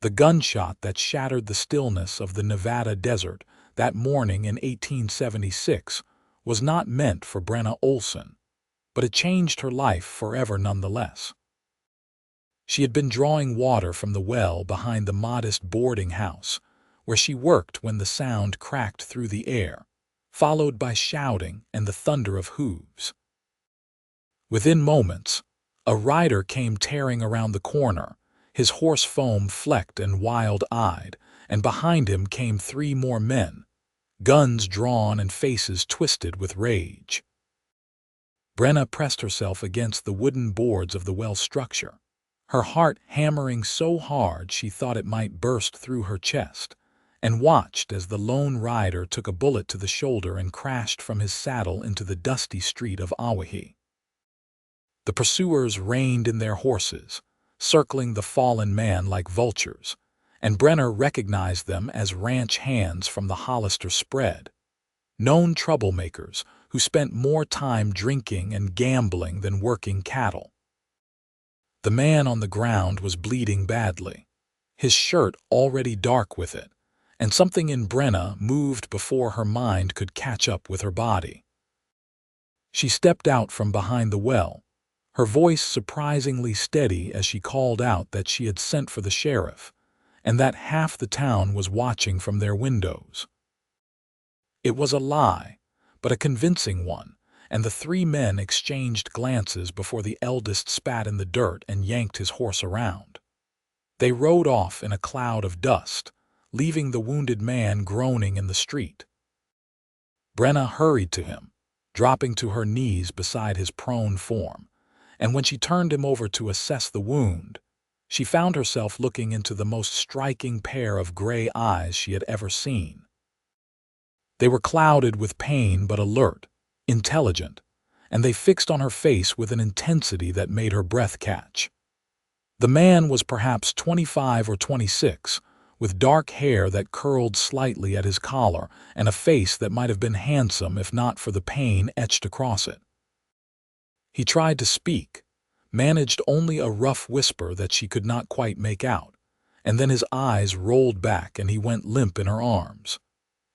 The gunshot that shattered the stillness of the Nevada desert that morning in 1876 was not meant for Brenna Olsen, but it changed her life forever nonetheless. She had been drawing water from the well behind the modest boarding house, where she worked when the sound cracked through the air, followed by shouting and the thunder of hooves. Within moments, a rider came tearing around the corner, his horse foam-flecked and wild-eyed, and behind him came 3 more men, guns drawn and faces twisted with rage. Brenna pressed herself against the wooden boards of the well structure, her heart hammering so hard she thought it might burst through her chest, and watched as the lone rider took a bullet to the shoulder and crashed from his saddle into the dusty street of Awahi. The pursuers reined in their horses, circling the fallen man like vultures, and Brenner recognized them as ranch hands from the Hollister spread, known troublemakers who spent more time drinking and gambling than working cattle. The man on the ground was bleeding badly, his shirt already dark with it, and something in Brenna moved before her mind could catch up with her body. She stepped out from behind the well, her voice surprisingly steady as she called out that she had sent for the sheriff, and that half the town was watching from their windows. It was a lie, but a convincing one, and the 3 men exchanged glances before the eldest spat in the dirt and yanked his horse around. They rode off in a cloud of dust, leaving the wounded man groaning in the street. Brenna hurried to him, dropping to her knees beside his prone form, and when she turned him over to assess the wound, she found herself looking into the most striking pair of gray eyes she had ever seen. They were clouded with pain but alert, intelligent, and they fixed on her face with an intensity that made her breath catch. The man was perhaps 25 or 26, with dark hair that curled slightly at his collar and a face that might have been handsome if not for the pain etched across it. He tried to speak, managed only a rough whisper that she could not quite make out, and then his eyes rolled back and he went limp in her arms.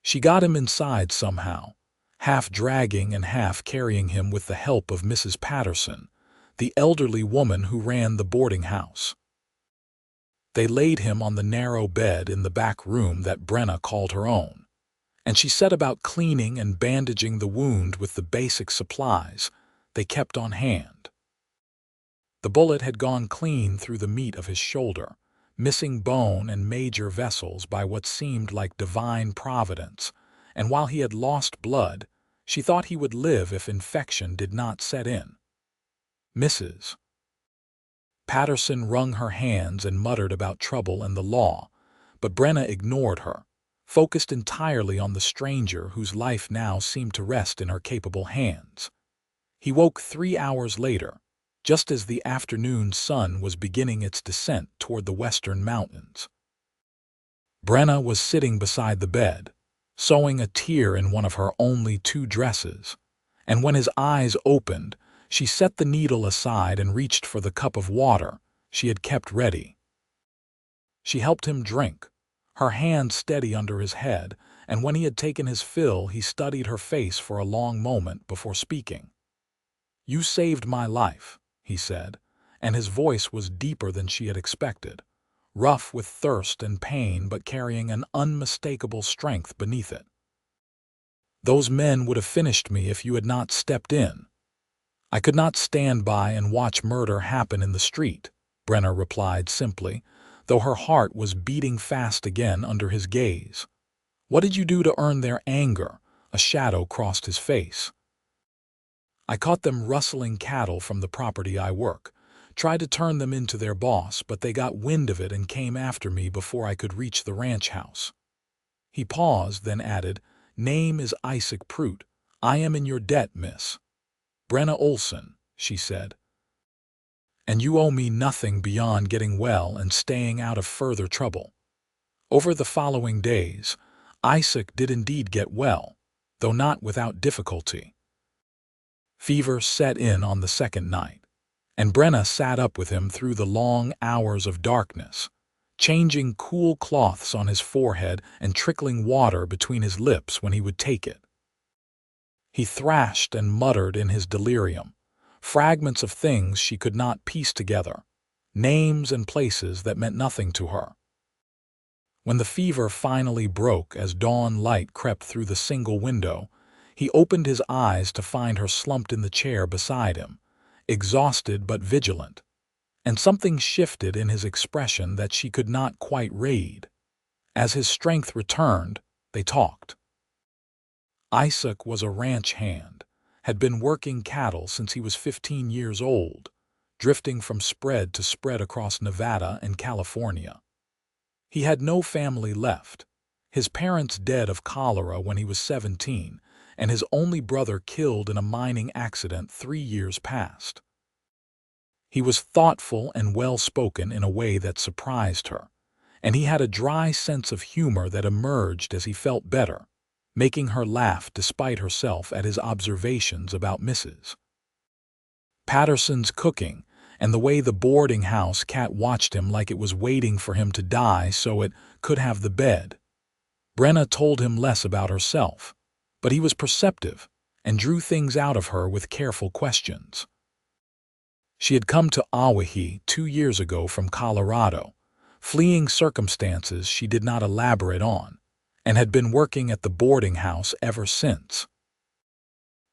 She got him inside somehow, half dragging and half carrying him with the help of Mrs. Patterson, the elderly woman who ran the boarding house. They laid him on the narrow bed in the back room that Brenna called her own, and she set about cleaning and bandaging the wound with the basic supplies they kept on hand. The bullet had gone clean through the meat of his shoulder, missing bone and major vessels by what seemed like divine providence, and while he had lost blood, she thought he would live if infection did not set in. Mrs. Patterson wrung her hands and muttered about trouble and the law, but Brenna ignored her, focused entirely on the stranger whose life now seemed to rest in her capable hands. He woke 3 hours later, just as the afternoon sun was beginning its descent toward the western mountains. Brenna was sitting beside the bed, sewing a tear in one of her only 2 dresses, and when his eyes opened, she set the needle aside and reached for the cup of water she had kept ready. She helped him drink, her hand steady under his head, and when he had taken his fill, he studied her face for a long moment before speaking. "You saved my life," he said, and his voice was deeper than she had expected, rough with thirst and pain but carrying an unmistakable strength beneath it. "Those men would have finished me if you had not stepped in. I could not stand by and watch murder happen in the street," Brenna replied simply, though her heart was beating fast again under his gaze. "What did you do to earn their anger?" A shadow crossed his face. "I caught them rustling cattle from the property I work, tried to turn them into their boss, but they got wind of it and came after me before I could reach the ranch house." He paused, then added, "Name is Isaac Pruitt. I am in your debt, Miss Brenna Olsen," she said. "And you owe me nothing beyond getting well and staying out of further trouble." Over the following days, Isaac did indeed get well, though not without difficulty. Fever set in on the 2nd night, and Brenna sat up with him through the long hours of darkness, changing cool cloths on his forehead and trickling water between his lips when he would take it. He thrashed and muttered in his delirium, fragments of things she could not piece together, names and places that meant nothing to her. When the fever finally broke as dawn light crept through the single window, he opened his eyes to find her slumped in the chair beside him, exhausted but vigilant, and something shifted in his expression that she could not quite read. As his strength returned, they talked. Isaac was a ranch hand, had been working cattle since he was 15 years old, drifting from spread to spread across Nevada and California. He had no family left, his parents dead of cholera when he was 17, and his only brother killed in a mining accident 3 years past. He was thoughtful and well-spoken in a way that surprised her, and he had a dry sense of humor that emerged as he felt better, making her laugh despite herself at his observations about Mrs. Patterson's cooking and the way the boarding house cat watched him like it was waiting for him to die so it could have the bed. Brenna told him less about herself, but he was perceptive and drew things out of her with careful questions. She had come to Awahi 2 years ago from Colorado, fleeing circumstances she did not elaborate on, and had been working at the boarding house ever since.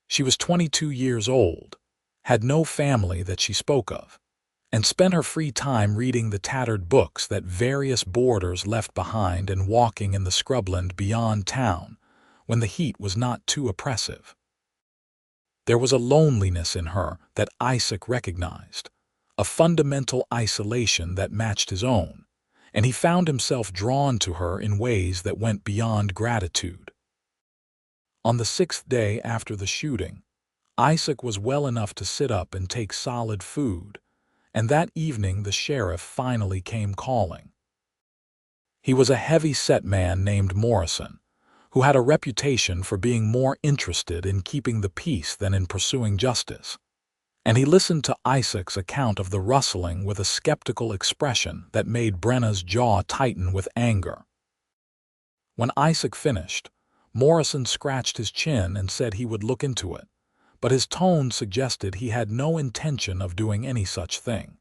She was 22 years old, had no family that she spoke of, and spent her free time reading the tattered books that various boarders left behind and walking in the scrubland beyond town when the heat was not too oppressive. There was a loneliness in her that Isaac recognized, a fundamental isolation that matched his own, and he found himself drawn to her in ways that went beyond gratitude. On the 6th day after the shooting, Isaac was well enough to sit up and take solid food, and that evening the sheriff finally came calling. He was a heavy-set man named Morrison, who had a reputation for being more interested in keeping the peace than in pursuing justice, and he listened to Isaac's account of the rustling with a skeptical expression that made Brenna's jaw tighten with anger. When Isaac finished, Morrison scratched his chin and said he would look into it, but his tone suggested he had no intention of doing any such thing.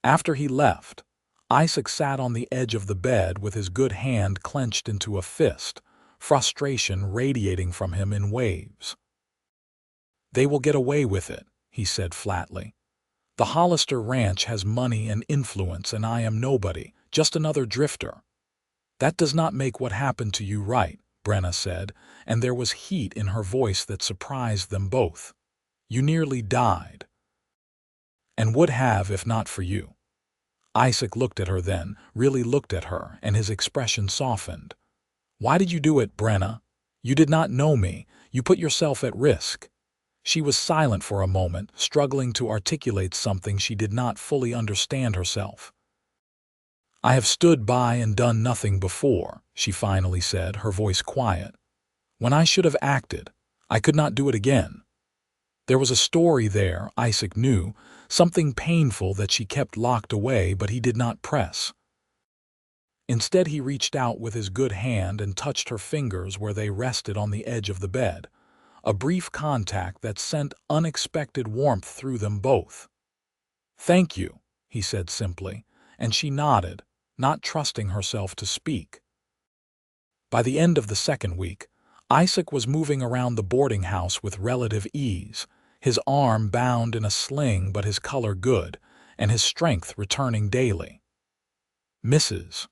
After he left, Isaac sat on the edge of the bed with his good hand clenched into a fist, frustration radiating from him in waves. "They will get away with it," he said flatly. "The Hollister Ranch has money and influence and I am nobody, just another drifter." "That does not make what happened to you right," Brenna said, and there was heat in her voice that surprised them both. "You nearly died, and would have if not for you." Isaac looked at her then, really looked at her, and his expression softened. "Why did you do it, Brenna? You did not know me. You put yourself at risk." She was silent for a moment, struggling to articulate something she did not fully understand herself. "I have stood by and done nothing before," she finally said, her voice quiet. "When I should have acted, I could not do it again." There was a story there, Isaac knew, something painful that she kept locked away, but he did not press. Instead, he reached out with his good hand and touched her fingers where they rested on the edge of the bed, a brief contact that sent unexpected warmth through them both. "Thank you," he said simply, and she nodded, not trusting herself to speak. By the end of the second week, Isaac was moving around the boarding house with relative ease, his arm bound in a sling but his color good, and his strength returning daily. Mrs.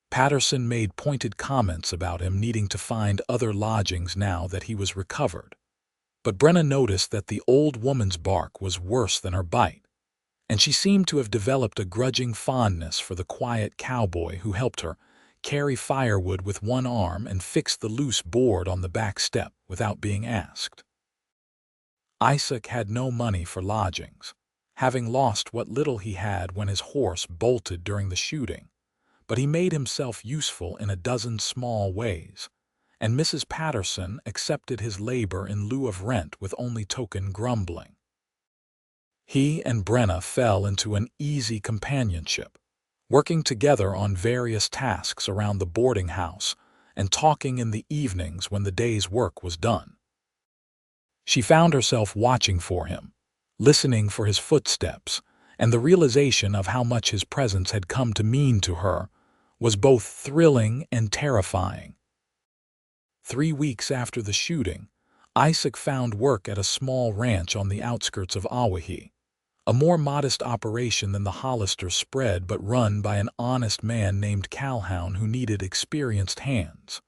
Patterson made pointed comments about him needing to find other lodgings now that he was recovered, but Brenna noticed that the old woman's bark was worse than her bite, and she seemed to have developed a grudging fondness for the quiet cowboy who helped her carry firewood with one arm and fix the loose board on the back step without being asked. Isaac had no money for lodgings, having lost what little he had when his horse bolted during the shooting, but he made himself useful in a dozen small ways, and Mrs. Patterson accepted his labor in lieu of rent with only token grumbling. He and Brenna fell into an easy companionship, working together on various tasks around the boarding house and talking in the evenings when the day's work was done. She found herself watching for him, listening for his footsteps, and the realization of how much his presence had come to mean to her was both thrilling and terrifying. 3 weeks after the shooting, Isaac found work at a small ranch on the outskirts of Awahi, a more modest operation than the Hollister spread but run by an honest man named Calhoun who needed experienced hands.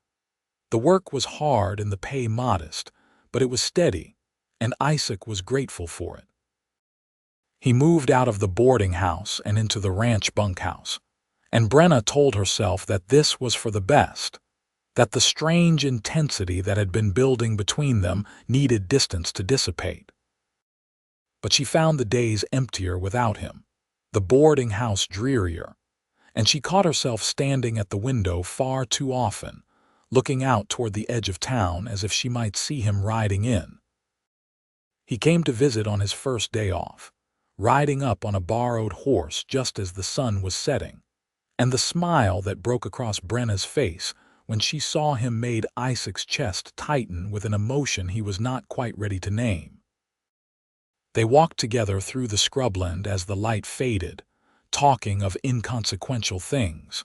The work was hard and the pay modest, but it was steady, and Isaac was grateful for it. He moved out of the boarding house and into the ranch bunkhouse, and Brenna told herself that this was for the best, that the strange intensity that had been building between them needed distance to dissipate. But she found the days emptier without him, the boarding house drearier, and she caught herself standing at the window far too often, looking out toward the edge of town as if she might see him riding in. He came to visit on his first day off, riding up on a borrowed horse just as the sun was setting, and the smile that broke across Brenna's face when she saw him made Isaac's chest tighten with an emotion he was not quite ready to name. They walked together through the scrubland as the light faded, talking of inconsequential things.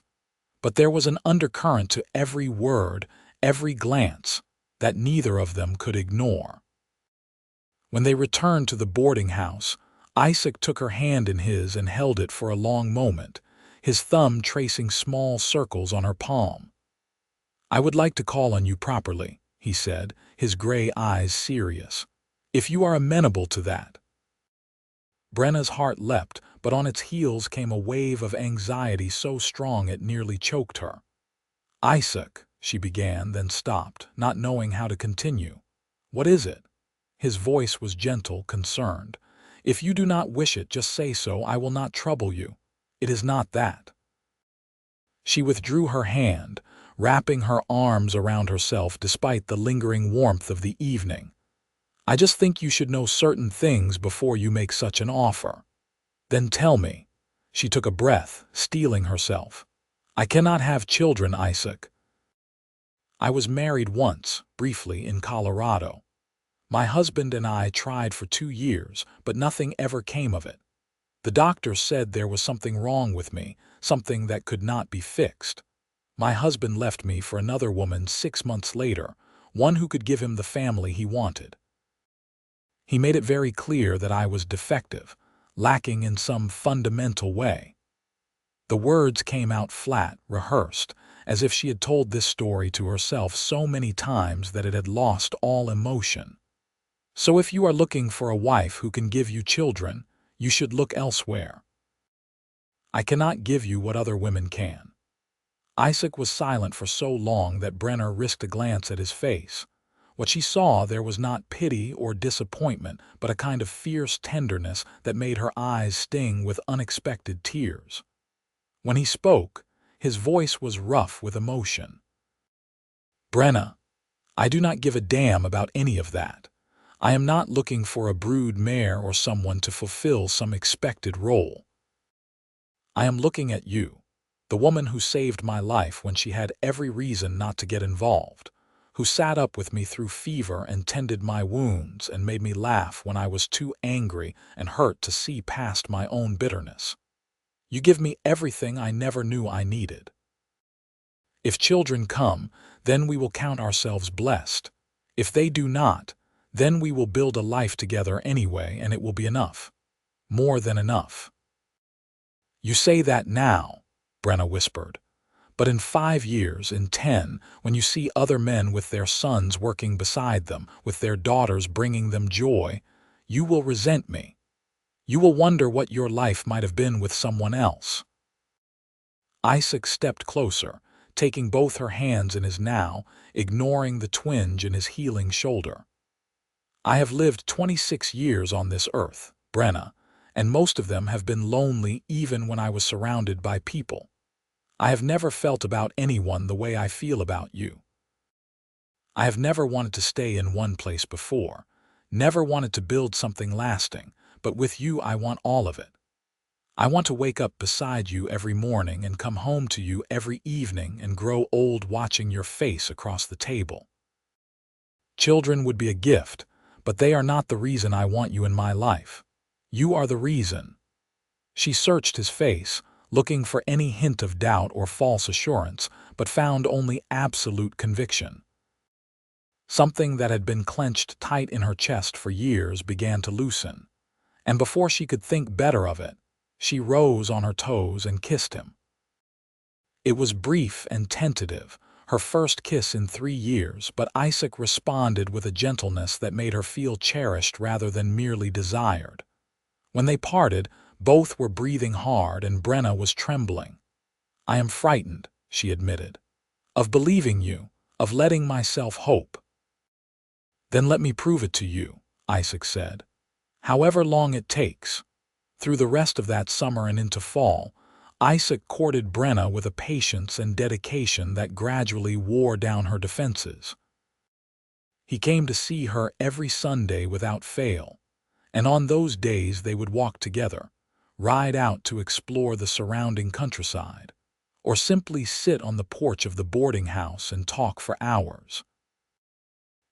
But there was an undercurrent to every word, every glance, that neither of them could ignore. When they returned to the boarding house, Isaac took her hand in his and held it for a long moment, his thumb tracing small circles on her palm. "I would like to call on you properly," he said, his gray eyes serious, "if you are amenable to that." Brenna's heart leapt, but on its heels came a wave of anxiety so strong it nearly choked her. "Isaac," she began, then stopped, not knowing how to continue. "What is it?" His voice was gentle, concerned. "If you do not wish it, just say so. I will not trouble you. It is not that." She withdrew her hand, wrapping her arms around herself despite the lingering warmth of the evening. "I just think you should know certain things before you make such an offer." "Then tell me." She took a breath, steeling herself. "I cannot have children, Isaac. I was married once, briefly, in Colorado. My husband and I tried for 2 years, but nothing ever came of it. The doctor said there was something wrong with me, something that could not be fixed. My husband left me for another woman 6 months later, one who could give him the family he wanted. He made it very clear that I was defective, lacking in some fundamental way." The words came out flat, rehearsed, as if she had told this story to herself so many times that it had lost all emotion. "So if you are looking for a wife who can give you children, you should look elsewhere. I cannot give you what other women can." Isaac was silent for so long that Brenna risked a glance at his face. What she saw there was not pity or disappointment, but a kind of fierce tenderness that made her eyes sting with unexpected tears. When he spoke, his voice was rough with emotion. "Brenna, I do not give a damn about any of that. I am not looking for a brood mare or someone to fulfill some expected role. I am looking at you, the woman who saved my life when she had every reason not to get involved, who sat up with me through fever and tended my wounds and made me laugh when I was too angry and hurt to see past my own bitterness. You give me everything I never knew I needed. If children come, then we will count ourselves blessed. If they do not, then we will build a life together anyway, and it will be enough. More than enough." "You say that now," Brenna whispered. "But in 5 years, in 10, when you see other men with their sons working beside them, with their daughters bringing them joy, you will resent me. You will wonder what your life might have been with someone else." Isaac stepped closer, taking both her hands in his now, ignoring the twinge in his healing shoulder. "I have lived 26 years on this earth, Brenna, and most of them have been lonely even when I was surrounded by people. I have never felt about anyone the way I feel about you. I have never wanted to stay in one place before, never wanted to build something lasting, but with you I want all of it. I want to wake up beside you every morning and come home to you every evening and grow old watching your face across the table. Children would be a gift, but they are not the reason I want you in my life. You are the reason." She searched his face, looking for any hint of doubt or false assurance, but found only absolute conviction. Something that had been clenched tight in her chest for years began to loosen, and before she could think better of it, she rose on her toes and kissed him. It was brief and tentative, her first kiss in 3 years, but Isaac responded with a gentleness that made her feel cherished rather than merely desired. When they parted, both were breathing hard and Brenna was trembling. "I am frightened," she admitted, "of believing you, of letting myself hope." "Then let me prove it to you," Isaac said. "However long it takes." Through the rest of that summer and into fall, Isaac courted Brenna with a patience and dedication that gradually wore down her defenses. He came to see her every Sunday without fail, and on those days they would walk together, ride out to explore the surrounding countryside, or simply sit on the porch of the boarding house and talk for hours.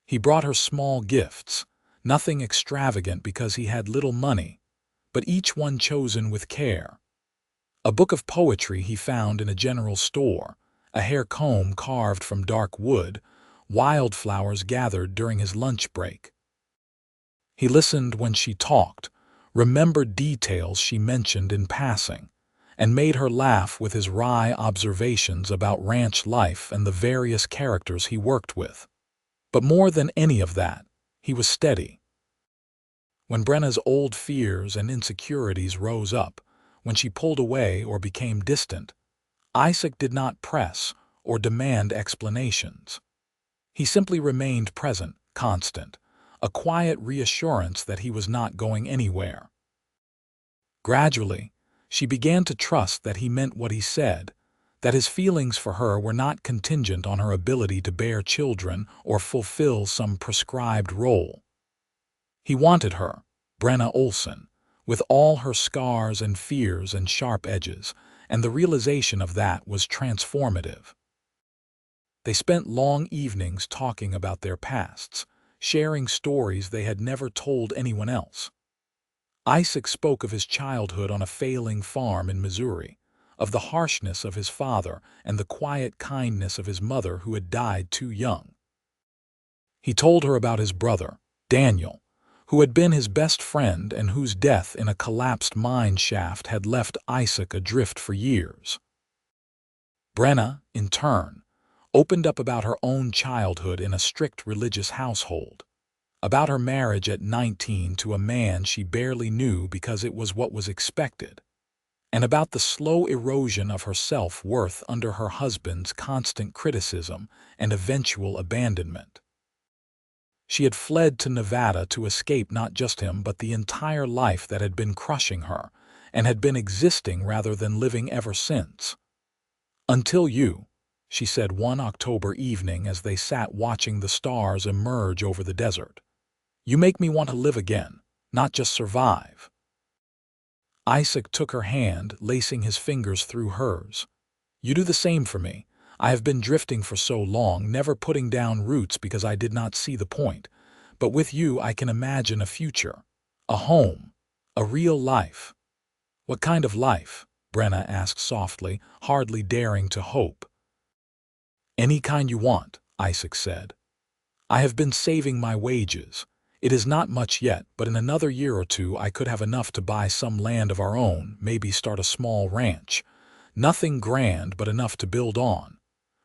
He brought her small gifts, nothing extravagant because he had little money, but each one chosen with care. A book of poetry he found in a general store, a hair comb carved from dark wood, wildflowers gathered during his lunch break. He listened when she talked, remembered details she mentioned in passing, and made her laugh with his wry observations about ranch life and the various characters he worked with. But more than any of that, he was steady. When Brenna's old fears and insecurities rose up, when she pulled away or became distant, Isaac did not press or demand explanations. He simply remained present, constant, a quiet reassurance that he was not going anywhere. Gradually, she began to trust that he meant what he said, that his feelings for her were not contingent on her ability to bear children or fulfill some prescribed role. He wanted her, Brenna Olsen, with all her scars and fears and sharp edges, and the realization of that was transformative. They spent long evenings talking about their pasts, sharing stories they had never told anyone else. Isaac spoke of his childhood on a failing farm in Missouri, of the harshness of his father and the quiet kindness of his mother who had died too young. He told her about his brother, Daniel, who had been his best friend and whose death in a collapsed mine shaft had left Isaac adrift for years. Brenna, in turn, opened up about her own childhood in a strict religious household, about her marriage at 19 to a man she barely knew because it was what was expected, and about the slow erosion of her self-worth under her husband's constant criticism and eventual abandonment. She had fled to Nevada to escape not just him but the entire life that had been crushing her, and had been existing rather than living ever since. "Until you," she said one October evening as they sat watching the stars emerge over the desert. "You make me want to live again, not just survive." Isaac took her hand, lacing his fingers through hers. "You do the same for me. I have been drifting for so long, never putting down roots because I did not see the point. But with you I can imagine a future, a home, a real life." "What kind of life?" Brenna asked softly, hardly daring to hope. "Any kind you want," Isaac said. "I have been saving my wages. It is not much yet, but in another year or two I could have enough to buy some land of our own, maybe start a small ranch. Nothing grand, but enough to build on.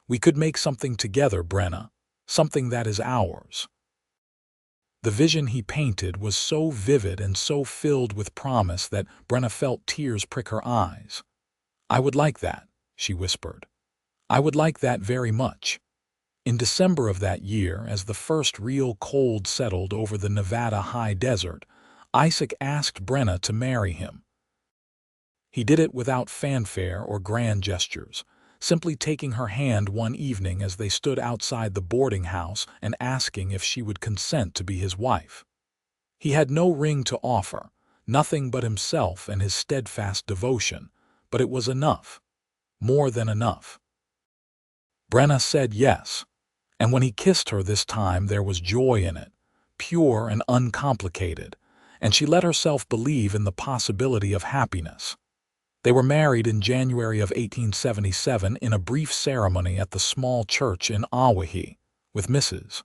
We could make something together, Brenna, something that is ours." The vision he painted was so vivid and so filled with promise that Brenna felt tears prick her eyes. "I would like that," she whispered. "I would like that very much." In December of that year, as the first real cold settled over the Nevada high desert, Isaac asked Brenna to marry him. He did it without fanfare or grand gestures, simply taking her hand one evening as they stood outside the boarding house and asking if she would consent to be his wife. He had no ring to offer, Nothing but himself and his steadfast devotion, but it was enough, more than enough. Brenna said yes, and when he kissed her this time there was joy in it, pure and uncomplicated, and she let herself believe in the possibility of happiness. They were married in January of 1877 in a brief ceremony at the small church in Awahi, with Mrs.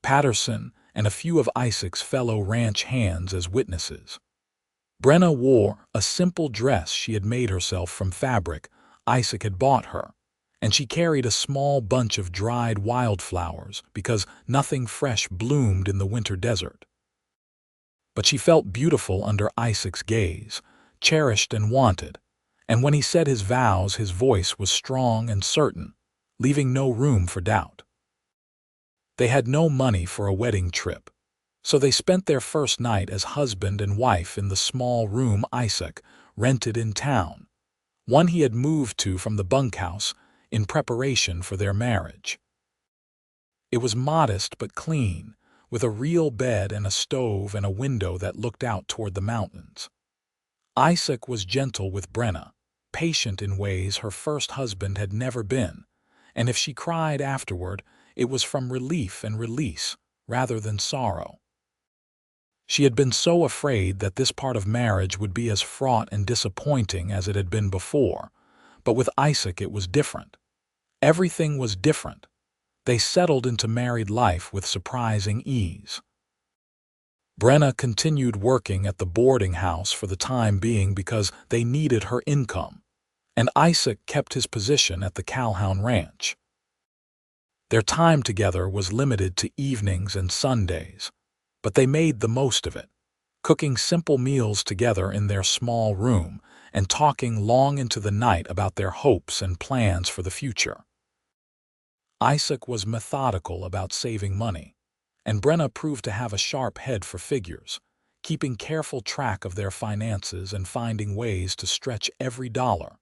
Patterson and a few of Isaac's fellow ranch hands as witnesses. Brenna wore a simple dress she had made herself from fabric Isaac had bought her, and she carried a small bunch of dried wildflowers because nothing fresh bloomed in the winter desert. But she felt beautiful under Isaac's gaze, cherished and wanted, and when he said his vows his voice was strong and certain, leaving no room for doubt. They had no money for a wedding trip, so they spent their first night as husband and wife in the small room Isaac rented in town, one he had moved to from the bunkhouse in preparation for their marriage. It was modest but clean, with a real bed and a stove and a window that looked out toward the mountains. Isaac was gentle with Brenna, patient in ways her first husband had never been, and if she cried afterward, it was from relief and release rather than sorrow. She had been so afraid that this part of marriage would be as fraught and disappointing as it had been before, but with Isaac it was different. Everything was different. They settled into married life with surprising ease. Brenna continued working at the boarding house for the time being because they needed her income, and Isaac kept his position at the Calhoun Ranch. Their time together was limited to evenings and Sundays, but they made the most of it, cooking simple meals together in their small room and talking long into the night about their hopes and plans for the future. Isaac was methodical about saving money, and Brenna proved to have a sharp head for figures, keeping careful track of their finances and finding ways to stretch every dollar.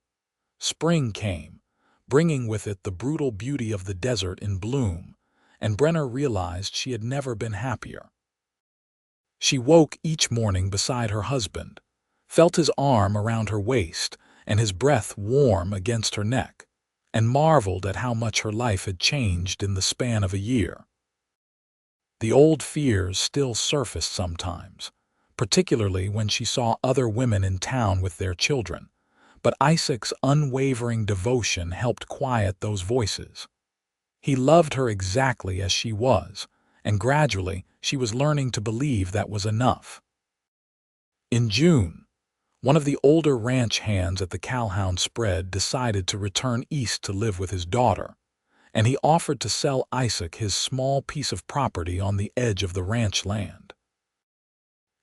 Spring came, bringing with it the brutal beauty of the desert in bloom, and Brenna realized she had never been happier. She woke each morning beside her husband, felt his arm around her waist and his breath warm against her neck, and marveled at how much her life had changed in the span of a year. The old fears still surfaced sometimes, particularly when she saw other women in town with their children, but Isaac's unwavering devotion helped quiet those voices. He loved her exactly as she was, and gradually she was learning to believe that was enough. In June, one of the older ranch hands at the Calhoun spread decided to return east to live with his daughter, and he offered to sell Isaac his small piece of property on the edge of the ranch land.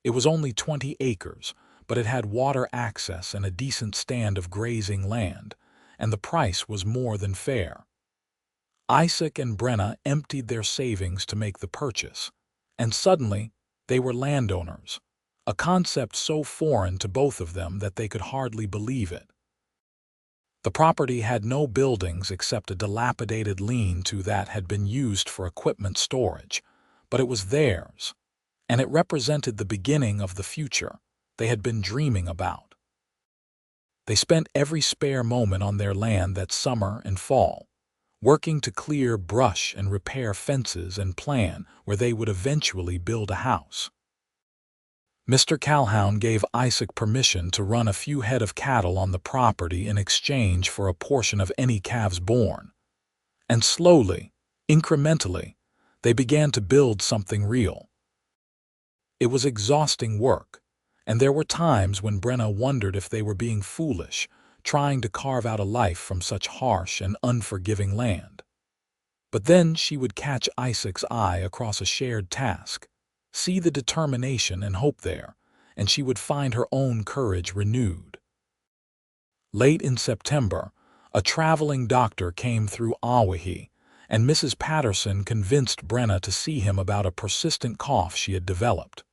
It was only 20 acres, but it had water access and a decent stand of grazing land, and the price was more than fair. Isaac and Brenna emptied their savings to make the purchase, and suddenly they were landowners, a concept so foreign to both of them that they could hardly believe it. The property had no buildings except a dilapidated lean-to that had been used for equipment storage, but it was theirs, and it represented the beginning of the future they had been dreaming about. They spent every spare moment on their land that summer and fall, working to clear brush and repair fences and plan where they would eventually build a house. Mr. Calhoun gave Isaac permission to run a few head of cattle on the property in exchange for a portion of any calves born. And slowly, incrementally, they began to build something real. It was exhausting work, and there were times when Brenna wondered if they were being foolish, trying to carve out a life from such harsh and unforgiving land. But then she would catch Isaac's eye across a shared task, see the determination and hope there, and she would find her own courage renewed. Late in September, a traveling doctor came through Awahi, and Mrs. Patterson convinced Brenna to see him about a persistent cough she had developed.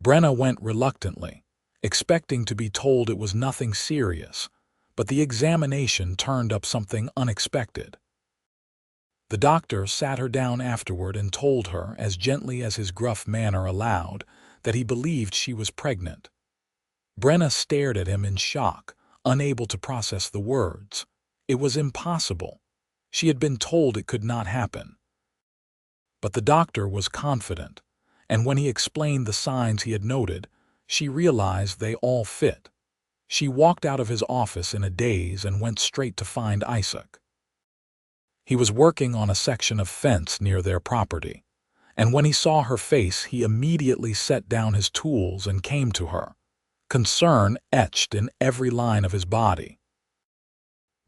Brenna went reluctantly, expecting to be told it was nothing serious, but the examination turned up something unexpected. The doctor sat her down afterward and told her, as gently as his gruff manner allowed, that he believed she was pregnant. Brenna stared at him in shock, unable to process the words. It was impossible. She had been told it could not happen. But the doctor was confident, and when he explained the signs he had noted, she realized they all fit. She walked out of his office in a daze and went straight to find Isaac. He was working on a section of fence near their property, and when he saw her face, he immediately set down his tools and came to her, concern etched in every line of his body.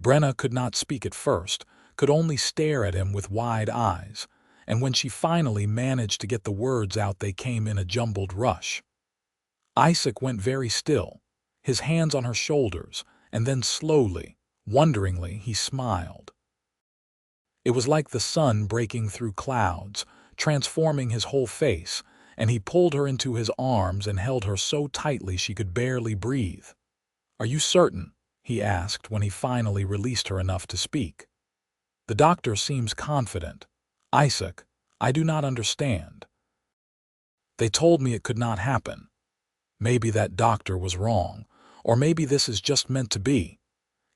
Brenna could not speak at first, could only stare at him with wide eyes, and when she finally managed to get the words out, they came in a jumbled rush. Isaac went very still, his hands on her shoulders, and then slowly, wonderingly, he smiled. It was like the sun breaking through clouds, transforming his whole face, and he pulled her into his arms and held her so tightly she could barely breathe. "Are you certain?" he asked when he finally released her enough to speak. "The doctor seems confident." "Isaac, I do not understand. They told me it could not happen. Maybe that doctor was wrong, or maybe this is just meant to be."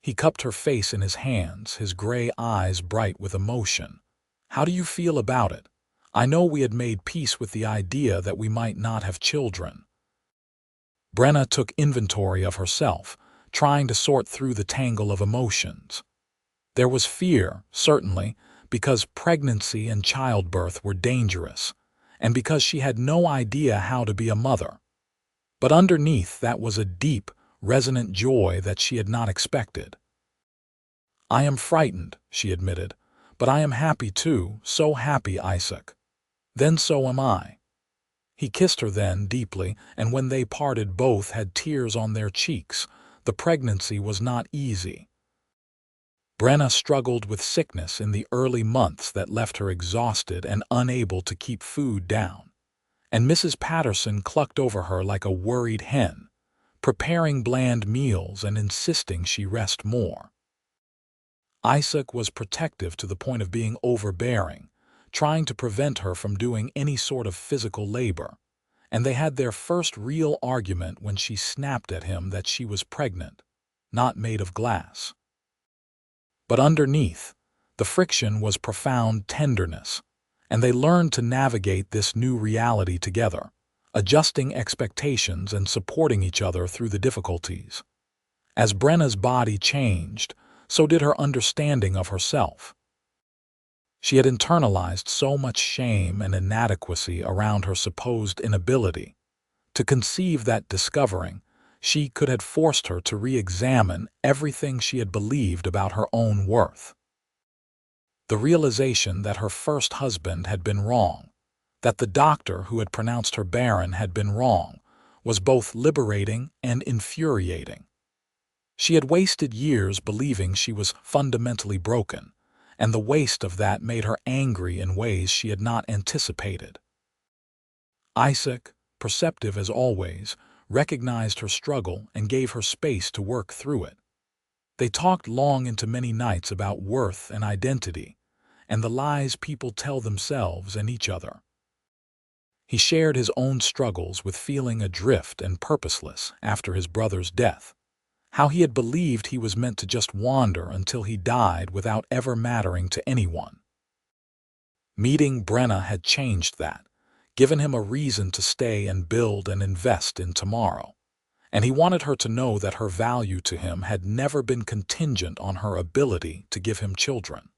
He cupped her face in his hands, his gray eyes bright with emotion. "How do you feel about it? I know we had made peace with the idea that we might not have children." Brenna took inventory of herself, trying to sort through the tangle of emotions. There was fear, certainly, because pregnancy and childbirth were dangerous, and because she had no idea how to be a mother. But underneath that was a deep, resonant joy that she had not expected. "I am frightened," she admitted, "but I am happy too, so happy, Isaac." "Then so am I." He kissed her then deeply, and when they parted both had tears on their cheeks. The pregnancy was not easy. Brenna struggled with sickness in the early months that left her exhausted and unable to keep food down, and Mrs. Patterson clucked over her like a worried hen, preparing bland meals and insisting she rest more. Isaac was protective to the point of being overbearing, trying to prevent her from doing any sort of physical labor, and they had their first real argument when she snapped at him that she was pregnant, not made of glass. But underneath, the friction was profound tenderness, and they learned to navigate this new reality together, adjusting expectations and supporting each other through the difficulties. As Brenna's body changed, so did her understanding of herself. She had internalized so much shame and inadequacy around her supposed inability to conceive that discovering she could had forced her to re-examine everything she had believed about her own worth. The realization that her first husband had been wrong, that the doctor who had pronounced her barren had been wrong, was both liberating and infuriating. She had wasted years believing she was fundamentally broken, and the waste of that made her angry in ways she had not anticipated. Isaac, perceptive as always, recognized her struggle and gave her space to work through it. They talked long into many nights about worth and identity, and the lies people tell themselves and each other. He shared his own struggles with feeling adrift and purposeless after his brother's death, how he had believed he was meant to just wander until he died without ever mattering to anyone. Meeting Brenna had changed that, given him a reason to stay and build and invest in tomorrow, and he wanted her to know that her value to him had never been contingent on her ability to give him children.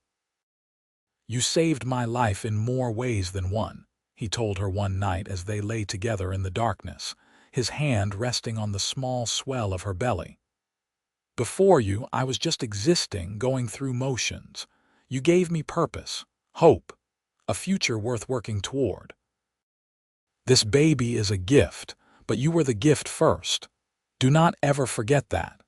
"You saved my life in more ways than one," he told her one night as they lay together in the darkness, his hand resting on the small swell of her belly. "Before you, I was just existing, going through motions. You gave me purpose, hope, a future worth working toward. This baby is a gift, but you were the gift first. Do not ever forget that."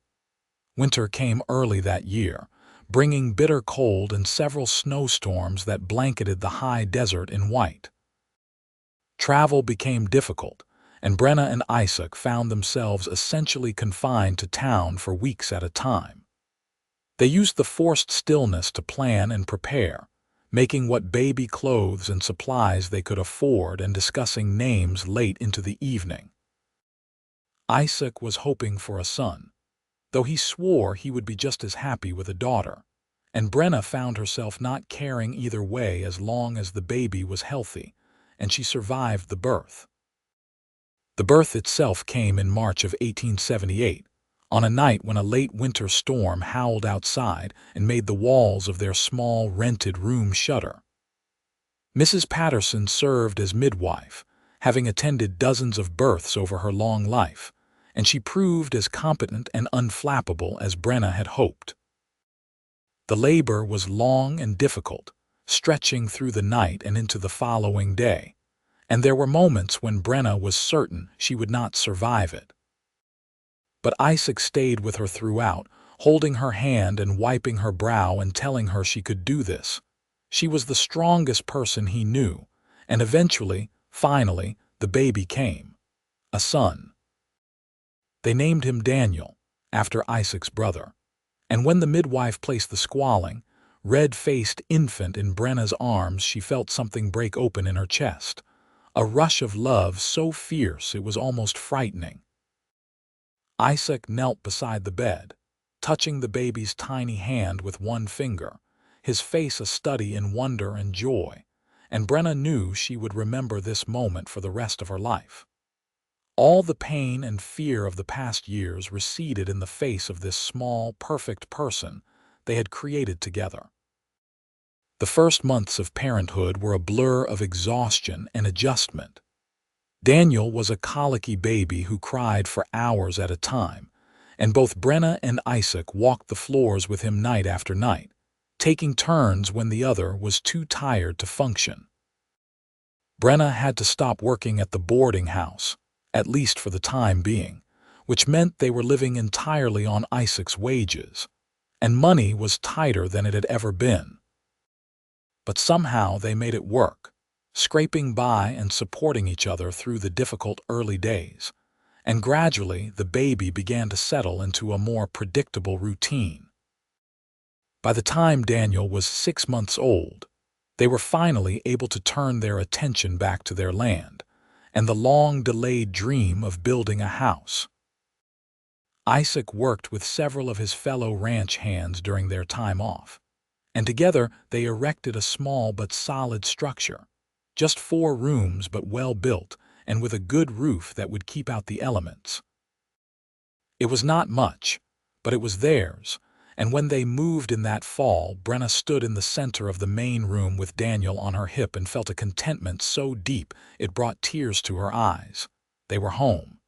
Winter came early that year, bringing bitter cold and several snowstorms that blanketed the high desert in white. Travel became difficult, and Brenna and Isaac found themselves essentially confined to town for weeks at a time. They used the forced stillness to plan and prepare, making what baby clothes and supplies they could afford and discussing names late into the evening. Isaac was hoping for a son, though he swore he would be just as happy with a daughter, and Brenna found herself not caring either way as long as the baby was healthy, and she survived the birth. The birth itself came in March of 1878, on a night when a late winter storm howled outside and made the walls of their small rented room shudder. Mrs. Patterson served as midwife, having attended dozens of births over her long life, and she proved as competent and unflappable as Brenna had hoped. The labor was long and difficult, stretching through the night and into the following day, and there were moments when Brenna was certain she would not survive it. But Isaac stayed with her throughout, holding her hand and wiping her brow and telling her she could do this. She was the strongest person he knew, and eventually, finally, the baby came. A son. They named him Daniel, after Isaac's brother, and when the midwife placed the squalling, red-faced infant in Brenna's arms, she felt something break open in her chest, a rush of love so fierce it was almost frightening. Isaac knelt beside the bed, touching the baby's tiny hand with one finger, his face a study in wonder and joy, and Brenna knew she would remember this moment for the rest of her life. All the pain and fear of the past years receded in the face of this small, perfect person they had created together. The first months of parenthood were a blur of exhaustion and adjustment. Daniel was a colicky baby who cried for hours at a time, and both Brenna and Isaac walked the floors with him night after night, taking turns when the other was too tired to function. Brenna had to stop working at the boarding house, at least for the time being, which meant they were living entirely on Isaac's wages, and money was tighter than it had ever been. But somehow they made it work, scraping by and supporting each other through the difficult early days, and gradually the baby began to settle into a more predictable routine. By the time Daniel was 6 months old, they were finally able to turn their attention back to their land and the long-delayed dream of building a house. Isaac worked with several of his fellow ranch hands during their time off, and together they erected a small but solid structure, just 4 rooms but well built and with a good roof that would keep out the elements. It was not much, but it was theirs, and when they moved in that fall, Brenna stood in the center of the main room with Daniel on her hip and felt a contentment so deep it brought tears to her eyes. They were home.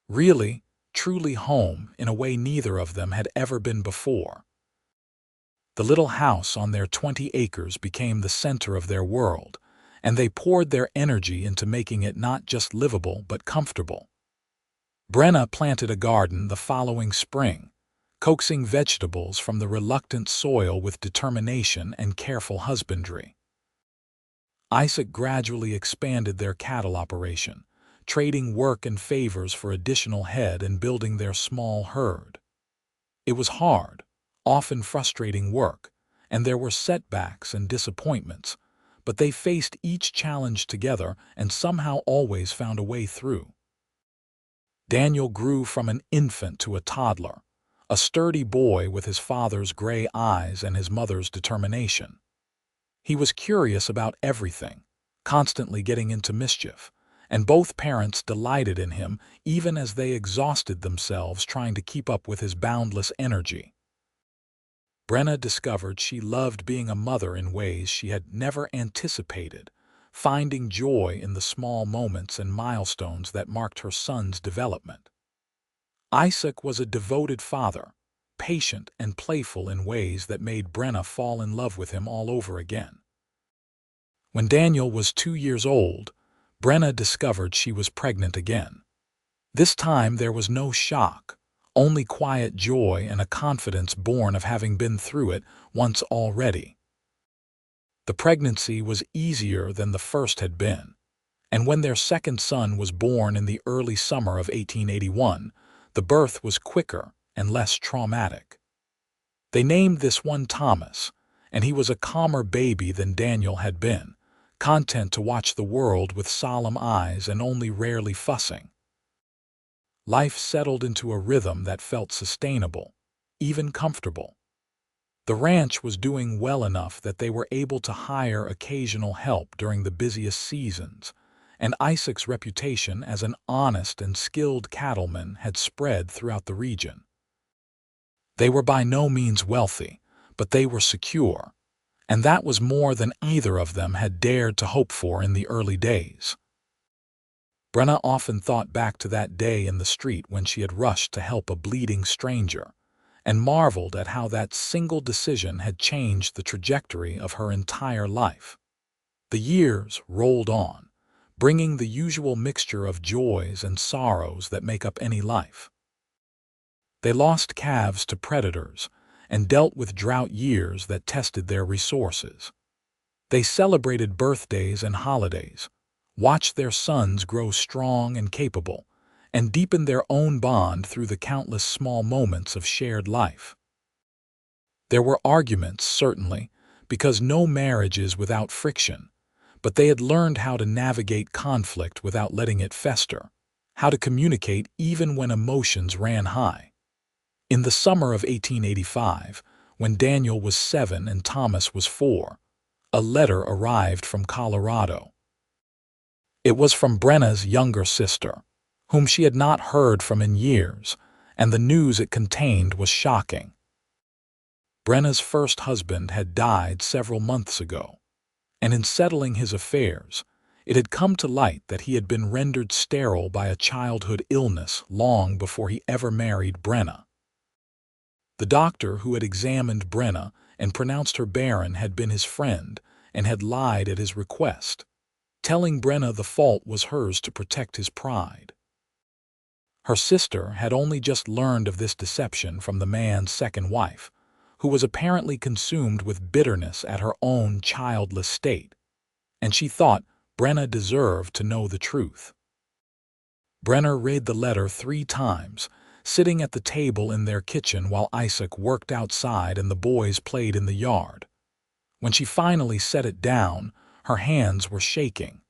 Really, truly home in a way neither of them had ever been before. The little house on their 20 acres became the center of their world, and they poured their energy into making it not just livable but comfortable. Brenna planted a garden the following spring, coaxing vegetables from the reluctant soil with determination and careful husbandry. Isaac gradually expanded their cattle operation, trading work and favors for additional head and building their small herd. It was hard, often frustrating work, and there were setbacks and disappointments, but they faced each challenge together and somehow always found a way through. Daniel grew from an infant to a toddler, a sturdy boy with his father's gray eyes and his mother's determination. He was curious about everything, constantly getting into mischief, and both parents delighted in him even as they exhausted themselves trying to keep up with his boundless energy. Brenna discovered she loved being a mother in ways she had never anticipated, finding joy in the small moments and milestones that marked her son's development. Isaac was a devoted father, patient and playful in ways that made Brenna fall in love with him all over again. When Daniel was 2 years old, Brenna discovered she was pregnant again. This time there was no shock, only quiet joy and a confidence born of having been through it once already. The pregnancy was easier than the first had been, and when their second son was born in the early summer of 1881, the birth was quicker and less traumatic. They named this one Thomas, and he was a calmer baby than Daniel had been, content to watch the world with solemn eyes and only rarely fussing. Life settled into a rhythm that felt sustainable, even comfortable. The ranch was doing well enough that they were able to hire occasional help during the busiest seasons, and Isaac's reputation as an honest and skilled cattleman had spread throughout the region. They were by no means wealthy, but they were secure, and that was more than either of them had dared to hope for in the early days. Brenna often thought back to that day in the street when she had rushed to help a bleeding stranger, and marveled at how that single decision had changed the trajectory of her entire life. The years rolled on, bringing the usual mixture of joys and sorrows that make up any life. They lost calves to predators and dealt with drought years that tested their resources. They celebrated birthdays and holidays, watched their sons grow strong and capable, and deepened their own bond through the countless small moments of shared life. There were arguments, certainly, because no marriage is without friction, but they had learned how to navigate conflict without letting it fester, how to communicate even when emotions ran high. In the summer of 1885, when Daniel was 7 and Thomas was 4, a letter arrived from Colorado. It was from Brenna's younger sister, whom she had not heard from in years, and the news it contained was shocking. Brenna's first husband had died several months ago, and in settling his affairs, it had come to light that he had been rendered sterile by a childhood illness long before he ever married Brenna. The doctor who had examined Brenna and pronounced her barren had been his friend and had lied at his request, telling Brenna the fault was hers to protect his pride. Her sister had only just learned of this deception from the man's second wife, who was apparently consumed with bitterness at her own childless state, and she thought Brenna deserved to know the truth. Brenna read the letter 3 times, sitting at the table in their kitchen while Isaac worked outside and the boys played in the yard. When she finally set it down, her hands were shaking.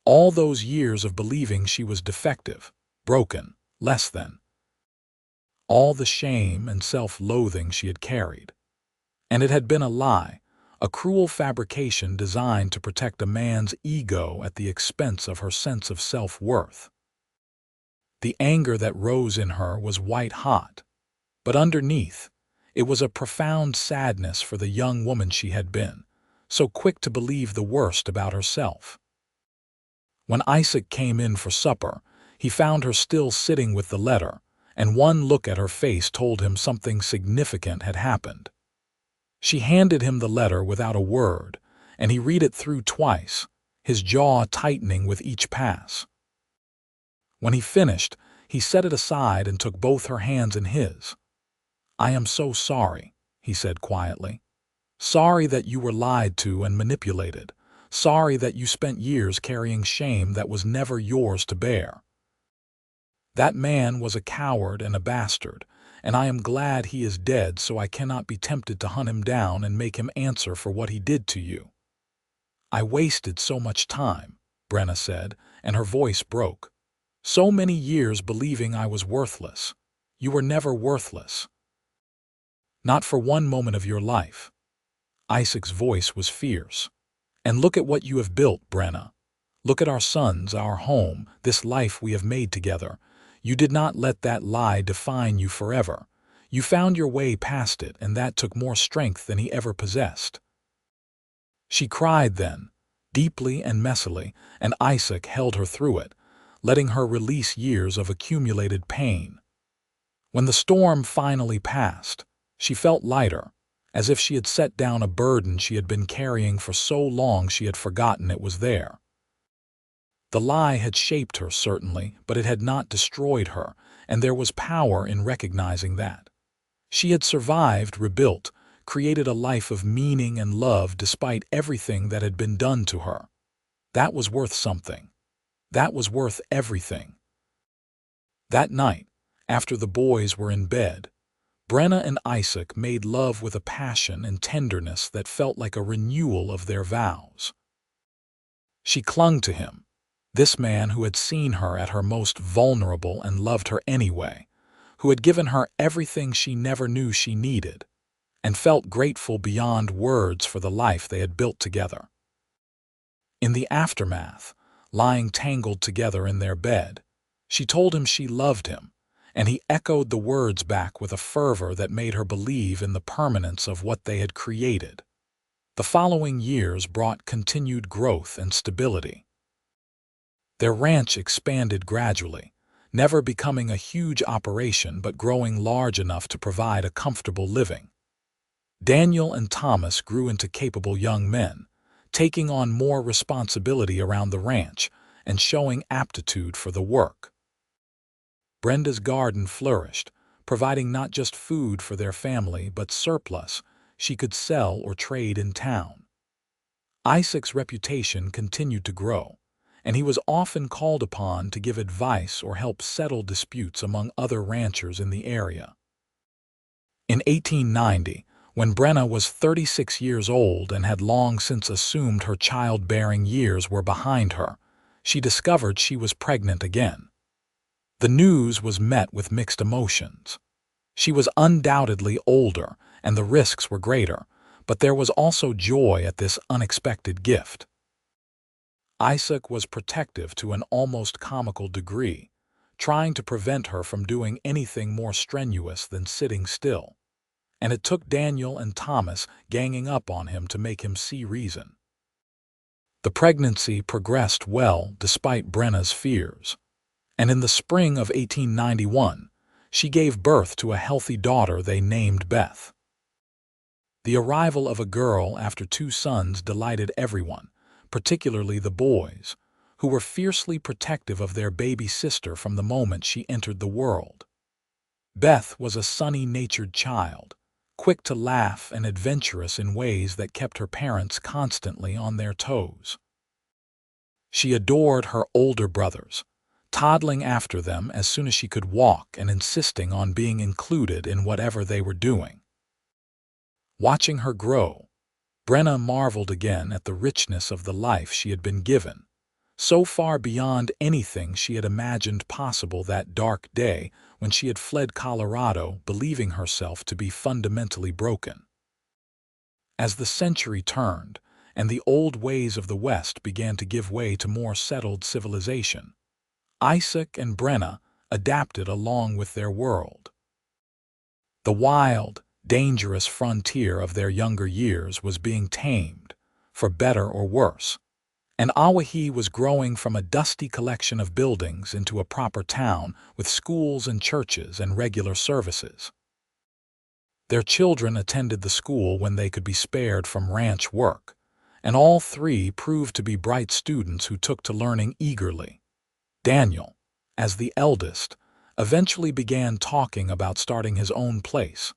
All those years of believing she was defective, broken, less than. All the shame and self-loathing she had carried. And it had been a lie, a cruel fabrication designed to protect a man's ego at the expense of her sense of self-worth. The anger that rose in her was white-hot, but underneath, it was a profound sadness for the young woman she had been, so quick to believe the worst about herself. When Isaac came in for supper, he found her still sitting with the letter, and one look at her face told him something significant had happened. She handed him the letter without a word, and he read it through twice, his jaw tightening with each pass. When he finished, he set it aside and took both her hands in his. "I am so sorry," he said quietly. "Sorry that you were lied to and manipulated. Sorry that you spent years carrying shame that was never yours to bear. That man was a coward and a bastard, and I am glad he is dead so I cannot be tempted to hunt him down and make him answer for what he did to you." "I wasted so much time," Brenna said, and her voice broke. "So many years believing I was worthless. You were never worthless. Not for one moment of your life." Isaac's voice was fierce. "And look at what you have built, Brenna. Look at our sons, our home, this life we have made together. You did not let that lie define you forever. You found your way past it, and that took more strength than he ever possessed." She cried then, deeply and messily, and Isaac held her through it, letting her release years of accumulated pain. When the storm finally passed, she felt lighter, as if she had set down a burden she had been carrying for so long she had forgotten it was there. The lie had shaped her, certainly, but it had not destroyed her, and there was power in recognizing that. She had survived, rebuilt, created a life of meaning and love despite everything that had been done to her. That was worth something. That was worth everything. That night, after the boys were in bed, Brenna and Isaac made love with a passion and tenderness that felt like a renewal of their vows. She clung to him, this man who had seen her at her most vulnerable and loved her anyway, who had given her everything she never knew she needed, and felt grateful beyond words for the life they had built together. In the aftermath, lying tangled together in their bed, she told him she loved him, and he echoed the words back with a fervor that made her believe in the permanence of what they had created. The following years brought continued growth and stability. Their ranch expanded gradually, never becoming a huge operation but growing large enough to provide a comfortable living. Daniel and Thomas grew into capable young men, taking on more responsibility around the ranch and showing aptitude for the work. Brenda's garden flourished, providing not just food for their family but surplus she could sell or trade in town. Isaac's reputation continued to grow, and he was often called upon to give advice or help settle disputes among other ranchers in the area. In 1890, when Brenna was 36 years old and had long since assumed her childbearing years were behind her, she discovered she was pregnant again. The news was met with mixed emotions. She was undoubtedly older and the risks were greater, but there was also joy at this unexpected gift. Isaac was protective to an almost comical degree, trying to prevent her from doing anything more strenuous than sitting still. And it took Daniel and Thomas ganging up on him to make him see reason. The pregnancy progressed well despite Brenna's fears, and in the spring of 1891, she gave birth to a healthy daughter they named Beth. The arrival of a girl after 2 sons delighted everyone, particularly the boys, who were fiercely protective of their baby sister from the moment she entered the world. Beth was a sunny-natured child, quick to laugh and adventurous in ways that kept her parents constantly on their toes. She adored her older brothers, toddling after them as soon as she could walk and insisting on being included in whatever they were doing. Watching her grow, Brenna marveled again at the richness of the life she had been given, so far beyond anything she had imagined possible that dark day when she had fled Colorado believing herself to be fundamentally broken. As the century turned and the old ways of the West began to give way to more settled civilization, Isaac and Brenna adapted along with their world. The wild, dangerous frontier of their younger years was being tamed, for better or worse, and Awahi was growing from a dusty collection of buildings into a proper town with schools and churches and regular services. Their children attended the school when they could be spared from ranch work, and all 3 proved to be bright students who took to learning eagerly. Daniel, as the eldest, eventually began talking about starting his own place,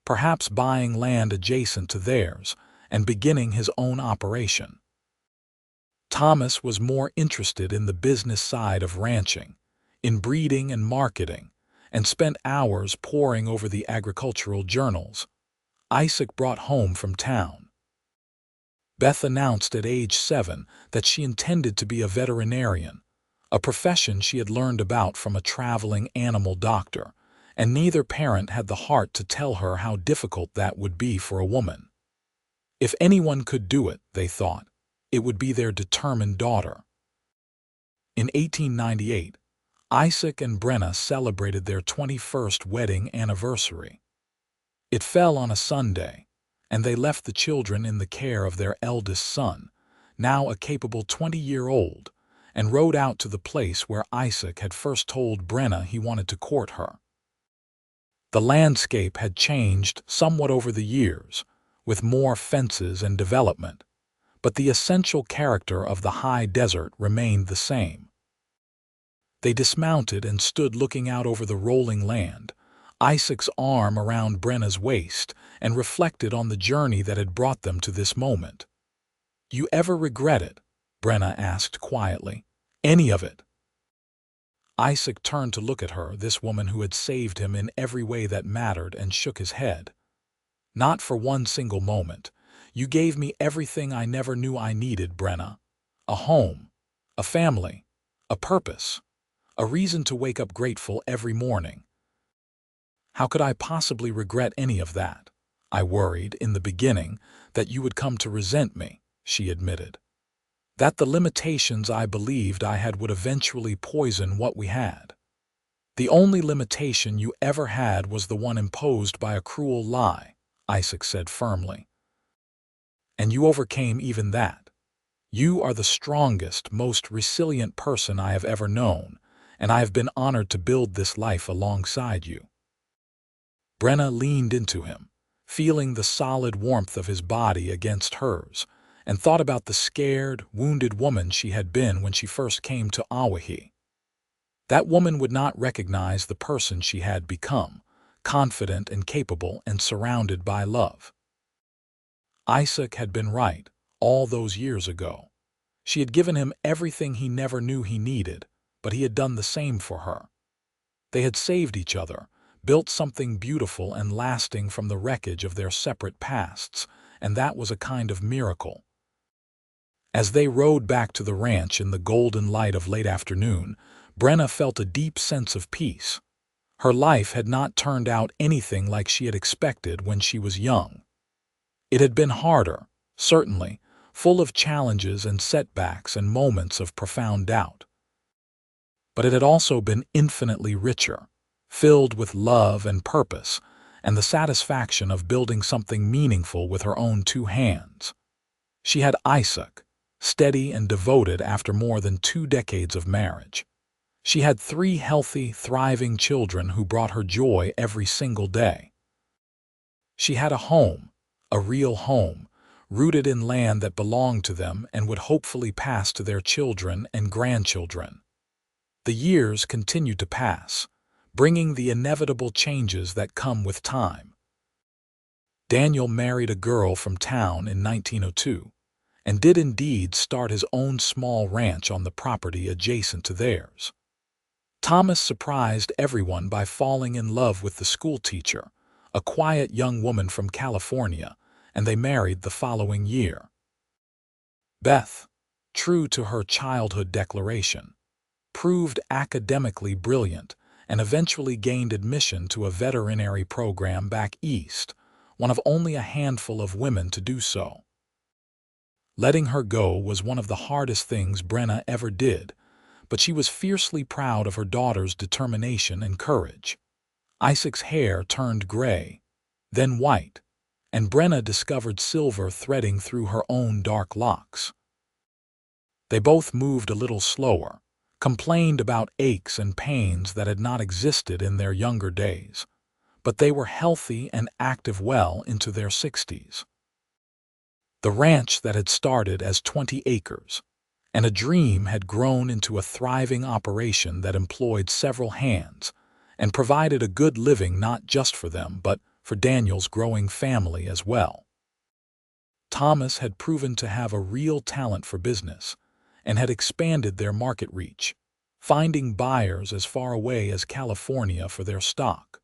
perhaps buying land adjacent to theirs and beginning his own operation. Thomas was more interested in the business side of ranching, in breeding and marketing, and spent hours poring over the agricultural journals Isaac brought home from town. Beth announced at age 7 that she intended to be a veterinarian, a profession she had learned about from a traveling animal doctor, and neither parent had the heart to tell her how difficult that would be for a woman. If anyone could do it, they thought, it would be their determined daughter. In 1898, Isaac and Brenna celebrated their 21st wedding anniversary. It fell on a Sunday, and they left the children in the care of their eldest son, now a capable 20-year-old, and rode out to the place where Isaac had first told Brenna he wanted to court her. The landscape had changed somewhat over the years, with more fences and development, but the essential character of the high desert remained the same. They dismounted and stood looking out over the rolling land, Isaac's arm around Brenna's waist, and reflected on the journey that had brought them to this moment. "You ever regret it?" Brenna asked quietly. "Any of it?" Isaac turned to look at her, this woman who had saved him in every way that mattered, and shook his head. "Not for one single moment. You gave me everything I never knew I needed, Brenna. A home, a family, a purpose, a reason to wake up grateful every morning. How could I possibly regret any of that? I worried, in the beginning, that you would come to resent me," she admitted. "That the limitations I believed I had would eventually poison what we had. The only limitation you ever had was the one imposed by a cruel lie," Isaac said firmly. "And you overcame even that. You are the strongest, most resilient person I have ever known, and I have been honored to build this life alongside you." Brenna leaned into him, feeling the solid warmth of his body against hers, and thought about the scared, wounded woman she had been when she first came to Awahi. That woman would not recognize the person she had become, confident and capable and surrounded by love. Isaac had been right all those years ago. She had given him everything he never knew he needed, but he had done the same for her. They had saved each other, built something beautiful and lasting from the wreckage of their separate pasts, and that was a kind of miracle. As they rode back to the ranch in the golden light of late afternoon, Brenna felt a deep sense of peace. Her life had not turned out anything like she had expected when she was young. It had been harder, certainly, full of challenges and setbacks and moments of profound doubt. But it had also been infinitely richer, filled with love and purpose, and the satisfaction of building something meaningful with her own two hands. She had Isaac, steady and devoted after more than 2 decades of marriage. She had 3 healthy, thriving children who brought her joy every single day. She had a home, a real home, rooted in land that belonged to them and would hopefully pass to their children and grandchildren. The years continued to pass, bringing the inevitable changes that come with time. Daniel married a girl from town in 1902, and did indeed start his own small ranch on the property adjacent to theirs. Thomas surprised everyone by falling in love with the schoolteacher, a quiet young woman from California, and they married the following year. Beth, true to her childhood declaration, proved academically brilliant and eventually gained admission to a veterinary program back east, one of only a handful of women to do so. Letting her go was one of the hardest things Brenna ever did, but she was fiercely proud of her daughter's determination and courage. Isaac's hair turned gray, then white, and Brenna discovered silver threading through her own dark locks. They both moved a little slower, complained about aches and pains that had not existed in their younger days, but they were healthy and active well into their 60s. The ranch that had started as 20 acres, and a dream had grown into a thriving operation that employed several hands and provided a good living not just for them but for Daniel's growing family as well. Thomas had proven to have a real talent for business and had expanded their market reach, finding buyers as far away as California for their stock.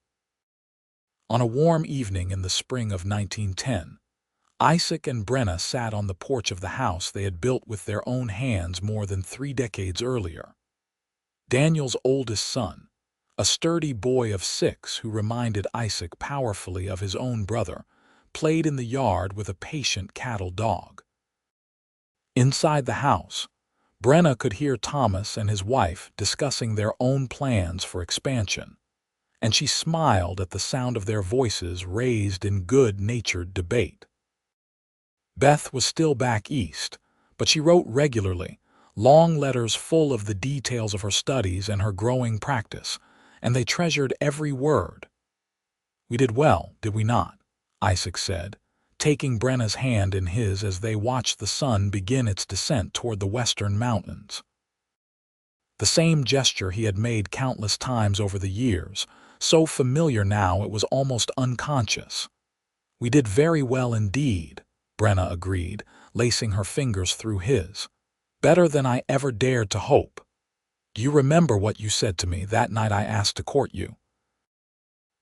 On a warm evening in the spring of 1910, Isaac and Brenna sat on the porch of the house they had built with their own hands more than 3 decades earlier. Daniel's oldest son, a sturdy boy of 6 who reminded Isaac powerfully of his own brother, played in the yard with a patient cattle dog. Inside the house, Brenna could hear Thomas and his wife discussing their own plans for expansion, and she smiled at the sound of their voices raised in good-natured debate. Beth was still back east, but she wrote regularly, long letters full of the details of her studies and her growing practice, and they treasured every word. "We did well, did we not?" Isaac said, taking Brenna's hand in his as they watched the sun begin its descent toward the western mountains. The same gesture he had made countless times over the years, so familiar now it was almost unconscious. "We did very well indeed," Brenna agreed, lacing her fingers through his. "Better than I ever dared to hope." Do you remember what you said to me that night I asked to court you?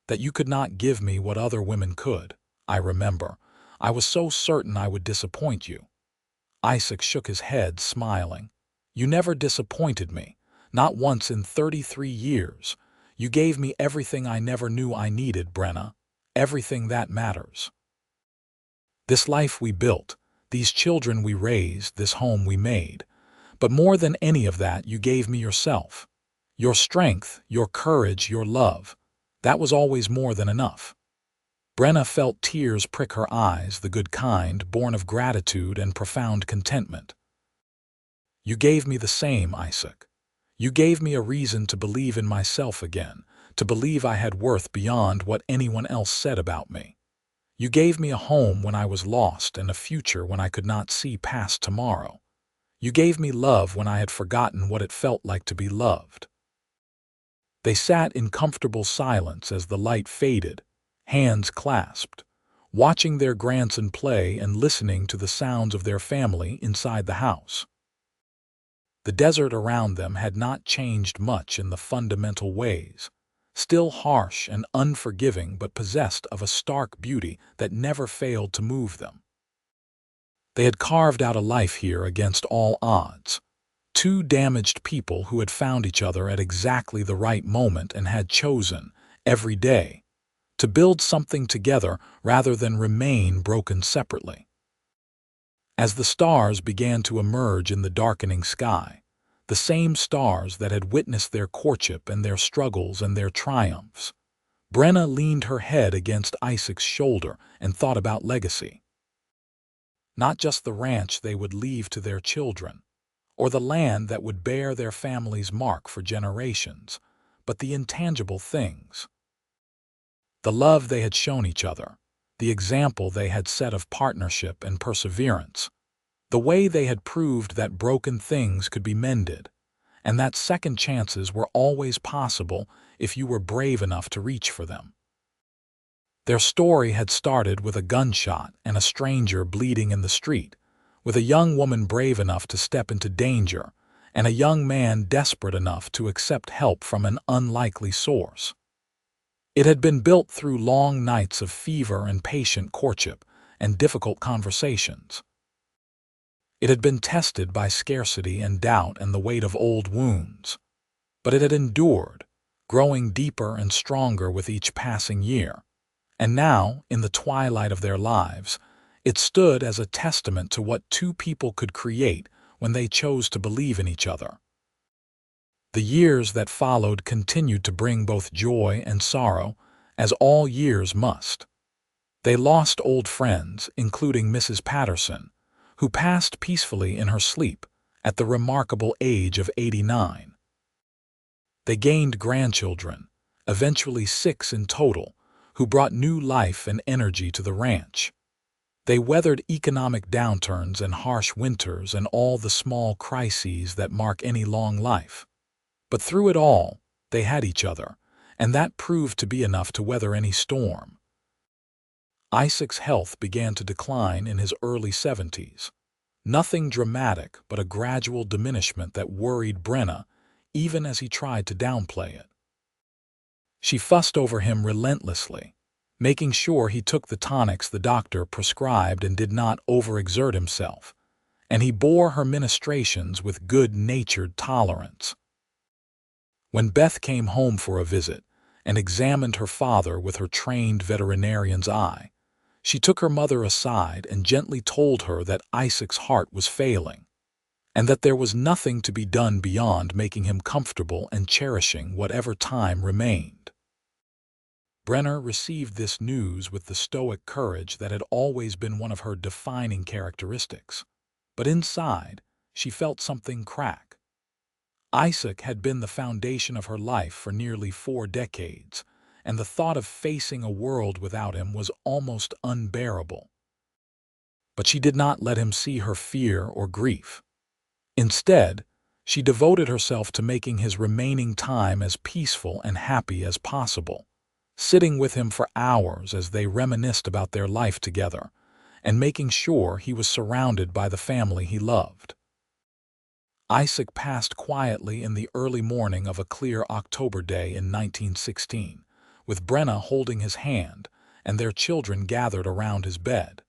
That you could not give me what other women could. I remember. I was so certain I would disappoint you. Isaac shook his head, smiling. You never disappointed me. Not once in 33 years. You gave me everything I never knew I needed, Brenna. Everything that matters. This life we built, these children we raised, this home we made. But more than any of that, you gave me yourself. Your strength, your courage, your love. That was always more than enough. Brenna felt tears prick her eyes, the good kind, born of gratitude and profound contentment. You gave me the same, Isaac. You gave me a reason to believe in myself again, to believe I had worth beyond what anyone else said about me. You gave me a home when I was lost and a future when I could not see past tomorrow. You gave me love when I had forgotten what it felt like to be loved. They sat in comfortable silence as the light faded, hands clasped, watching their grandson play and listening to the sounds of their family inside the house. The desert around them had not changed much in the fundamental ways, still harsh and unforgiving but possessed of a stark beauty that never failed to move them. They had carved out a life here against all odds. Two damaged people who had found each other at exactly the right moment and had chosen, every day, to build something together rather than remain broken separately. As the stars began to emerge in the darkening sky, the same stars that had witnessed their courtship and their struggles and their triumphs, Brenna leaned her head against Isaac's shoulder and thought about legacy. Not just the ranch they would leave to their children, or the land that would bear their family's mark for generations, but the intangible things. The love they had shown each other, the example they had set of partnership and perseverance, the way they had proved that broken things could be mended, and that second chances were always possible if you were brave enough to reach for them. Their story had started with a gunshot and a stranger bleeding in the street, with a young woman brave enough to step into danger, and a young man desperate enough to accept help from an unlikely source. It had been built through long nights of fever and patient courtship and difficult conversations. It had been tested by scarcity and doubt and the weight of old wounds, but it had endured, growing deeper and stronger with each passing year. And now, in the twilight of their lives, it stood as a testament to what two people could create when they chose to believe in each other. The years that followed continued to bring both joy and sorrow, as all years must. They lost old friends, including Mrs. Patterson, who passed peacefully in her sleep at the remarkable age of 89. They gained grandchildren, eventually 6 in total, who brought new life and energy to the ranch. They weathered economic downturns and harsh winters and all the small crises that mark any long life. But through it all, they had each other, and that proved to be enough to weather any storm. Isaac's health began to decline in his early 70s. Nothing dramatic, but a gradual diminishment that worried Brenna, even as he tried to downplay it. She fussed over him relentlessly, making sure he took the tonics the doctor prescribed and did not overexert himself, and he bore her ministrations with good-natured tolerance. When Beth came home for a visit and examined her father with her trained veterinarian's eye, she took her mother aside and gently told her that Isaac's heart was failing, and that there was nothing to be done beyond making him comfortable and cherishing whatever time remained. Brenna received this news with the stoic courage that had always been one of her defining characteristics, but inside, she felt something crack. Isaac had been the foundation of her life for nearly 4 decades, and the thought of facing a world without him was almost unbearable. But she did not let him see her fear or grief. Instead, she devoted herself to making his remaining time as peaceful and happy as possible, sitting with him for hours as they reminisced about their life together, and making sure he was surrounded by the family he loved. Isaac passed quietly in the early morning of a clear October day in 1916, with Brenna holding his hand and their children gathered around his bed.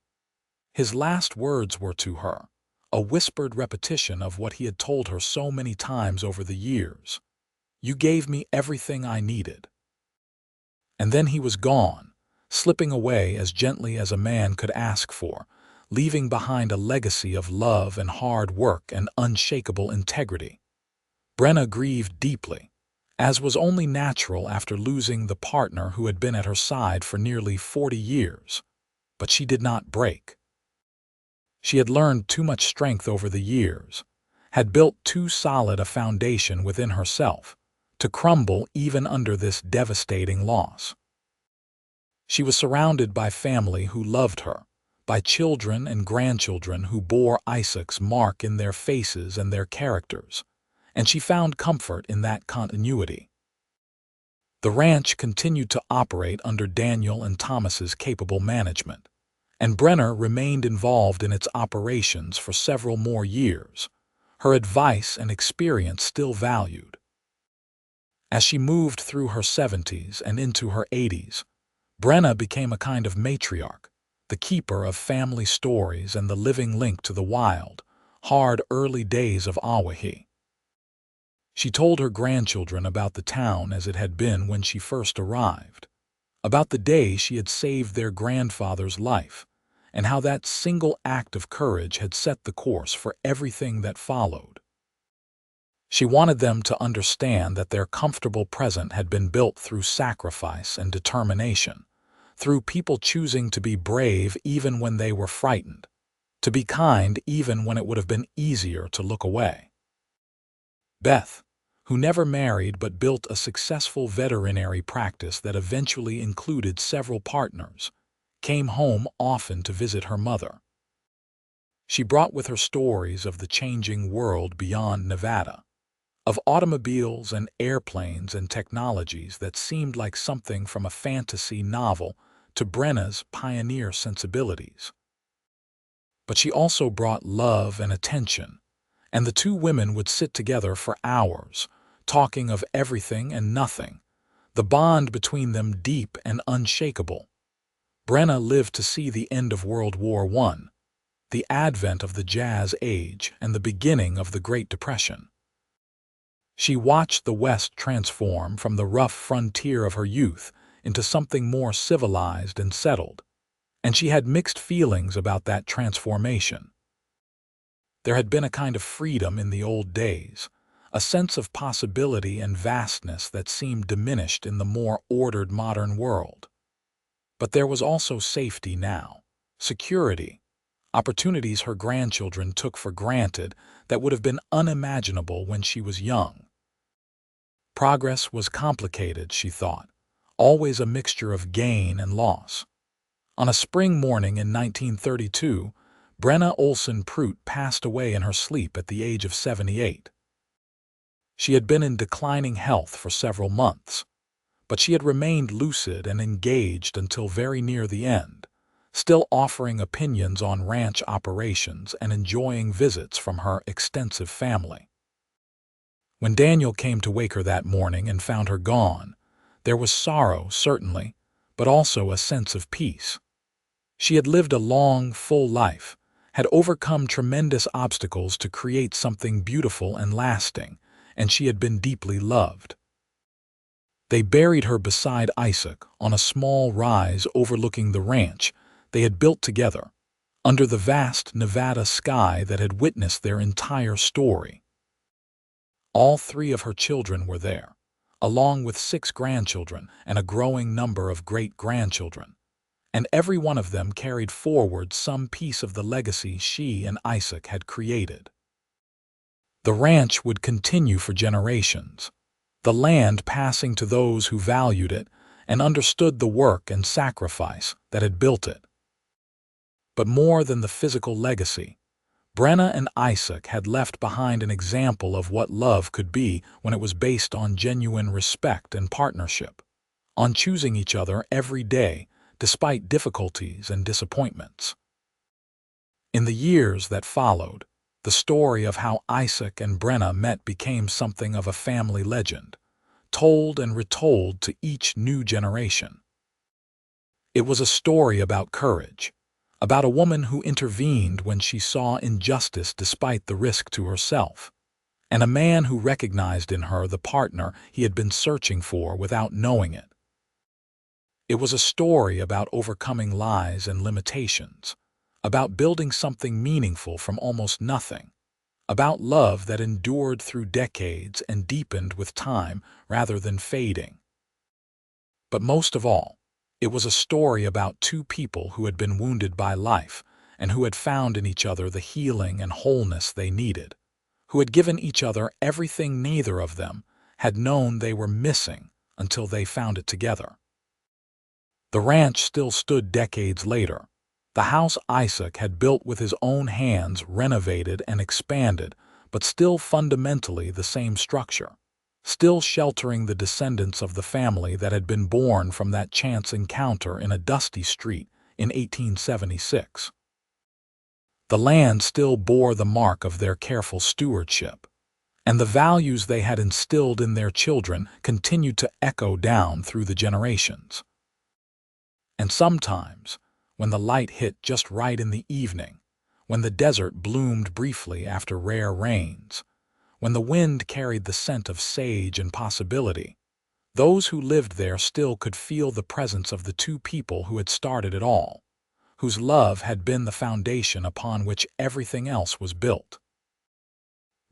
His last words were to her, a whispered repetition of what he had told her so many times over the years. "You gave me everything I needed." And then he was gone, slipping away as gently as a man could ask for, leaving behind a legacy of love and hard work and unshakable integrity. Brenna grieved deeply, as was only natural after losing the partner who had been at her side for nearly 40 years. But she did not break. She had learned too much strength over the years, had built too solid a foundation within herself, to crumble even under this devastating loss. She was surrounded by family who loved her, by children and grandchildren who bore Isaac's mark in their faces and their characters, and she found comfort in that continuity. The ranch continued to operate under Daniel and Thomas's capable management, and Brenna remained involved in its operations for several more years, her advice and experience still valued. As she moved through her 70s and into her 80s, Brenna became a kind of matriarch, the keeper of family stories and the living link to the wild, hard early days of Awahi. She told her grandchildren about the town as it had been when she first arrived, about the day she had saved their grandfather's life, and how that single act of courage had set the course for everything that followed. She wanted them to understand that their comfortable present had been built through sacrifice and determination, through people choosing to be brave even when they were frightened, to be kind even when it would have been easier to look away. Beth, who never married but built a successful veterinary practice that eventually included several partners, came home often to visit her mother. She brought with her stories of the changing world beyond Nevada, of automobiles and airplanes and technologies that seemed like something from a fantasy novel to Brenna's pioneer sensibilities. But she also brought love and attention, and the two women would sit together for hours, talking of everything and nothing, the bond between them deep and unshakable. Brenna lived to see the end of World War I, the advent of the Jazz Age, and the beginning of the Great Depression. She watched the West transform from the rough frontier of her youth into something more civilized and settled, and she had mixed feelings about that transformation. There had been a kind of freedom in the old days, a sense of possibility and vastness that seemed diminished in the more ordered modern world. But there was also safety now, security, opportunities her grandchildren took for granted that would have been unimaginable when she was young. Progress was complicated, she thought, always a mixture of gain and loss. On a spring morning in 1932, Brenna Olsen Pruitt passed away in her sleep at the age of 78. She had been in declining health for several months, but she had remained lucid and engaged until very near the end, still offering opinions on ranch operations and enjoying visits from her extensive family. When Daniel came to wake her that morning and found her gone, there was sorrow, certainly, but also a sense of peace. She had lived a long, full life, had overcome tremendous obstacles to create something beautiful and lasting, and she had been deeply loved. They buried her beside Isaac on a small rise overlooking the ranch they had built together, under the vast Nevada sky that had witnessed their entire story. All three of her children were there, along with 6 grandchildren and a growing number of great-grandchildren, and every one of them carried forward some piece of the legacy she and Isaac had created. The ranch would continue for generations, the land passing to those who valued it and understood the work and sacrifice that had built it. But more than the physical legacy, Brenna and Isaac had left behind an example of what love could be when it was based on genuine respect and partnership, on choosing each other every day despite difficulties and disappointments. In the years that followed, the The story of how Isaac and Brenna met became something of a family legend, told and retold to each new generation. It was a story about courage, about a woman who intervened when she saw injustice despite the risk to herself, and a man who recognized in her the partner he had been searching for without knowing it. It was a story about overcoming lies and limitations, about building something meaningful from almost nothing, about love that endured through decades and deepened with time rather than fading. But most of all, it was a story about two people who had been wounded by life and who had found in each other the healing and wholeness they needed, who had given each other everything neither of them had known they were missing until they found it together. The ranch still stood decades later. The house Isaac had built with his own hands, renovated and expanded, but still fundamentally the same structure, still sheltering the descendants of the family that had been born from that chance encounter in a dusty street in 1876. The land still bore the mark of their careful stewardship, and the values they had instilled in their children continued to echo down through the generations. And sometimes, when the light hit just right in the evening, when the desert bloomed briefly after rare rains, when the wind carried the scent of sage and possibility, those who lived there still could feel the presence of the two people who had started it all, whose love had been the foundation upon which everything else was built.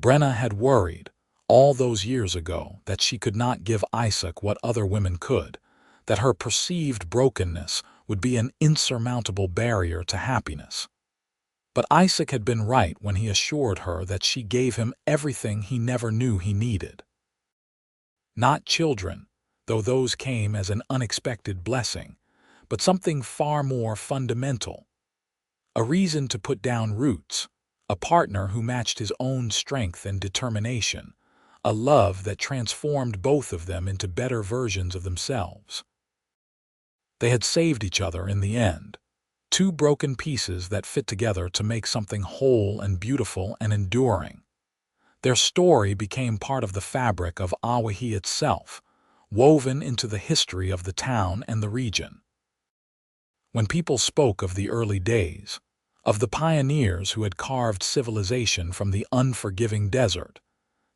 Brenna had worried, all those years ago, that she could not give Isaac what other women could, that her perceived brokenness would be an insurmountable barrier to happiness. But Isaac had been right when he assured her that she gave him everything he never knew he needed. Not children, though those came as an unexpected blessing, but something far more fundamental. A reason to put down roots, a partner who matched his own strength and determination, a love that transformed both of them into better versions of themselves. They had saved each other in the end, two broken pieces that fit together to make something whole and beautiful and enduring. Their story became part of the fabric of Awahi itself, woven into the history of the town and the region. When people spoke of the early days, of the pioneers who had carved civilization from the unforgiving desert,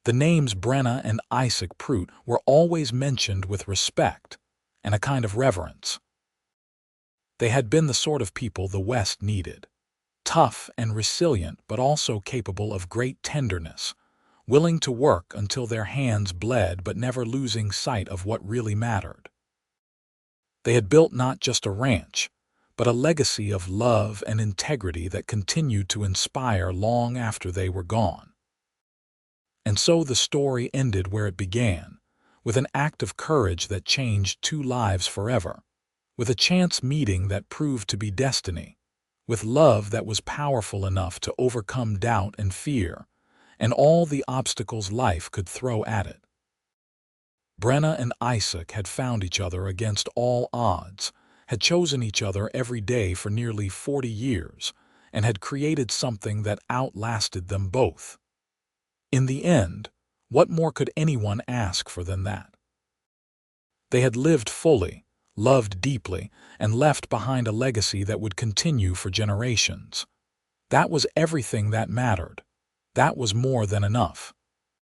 the names Brenna and Isaac Pruitt were always mentioned with respect and a kind of reverence. They had been the sort of people the West needed, tough and resilient but also capable of great tenderness, willing to work until their hands bled but never losing sight of what really mattered. They had built not just a ranch, but a legacy of love and integrity that continued to inspire long after they were gone. And so the story ended where it began, with an act of courage that changed two lives forever, with a chance meeting that proved to be destiny, with love that was powerful enough to overcome doubt and fear, and all the obstacles life could throw at it. Brenna and Isaac had found each other against all odds, had chosen each other every day for nearly 40 years, and had created something that outlasted them both. In the end, what more could anyone ask for than that? They had lived fully, loved deeply, and left behind a legacy that would continue for generations. That was everything that mattered. That was more than enough.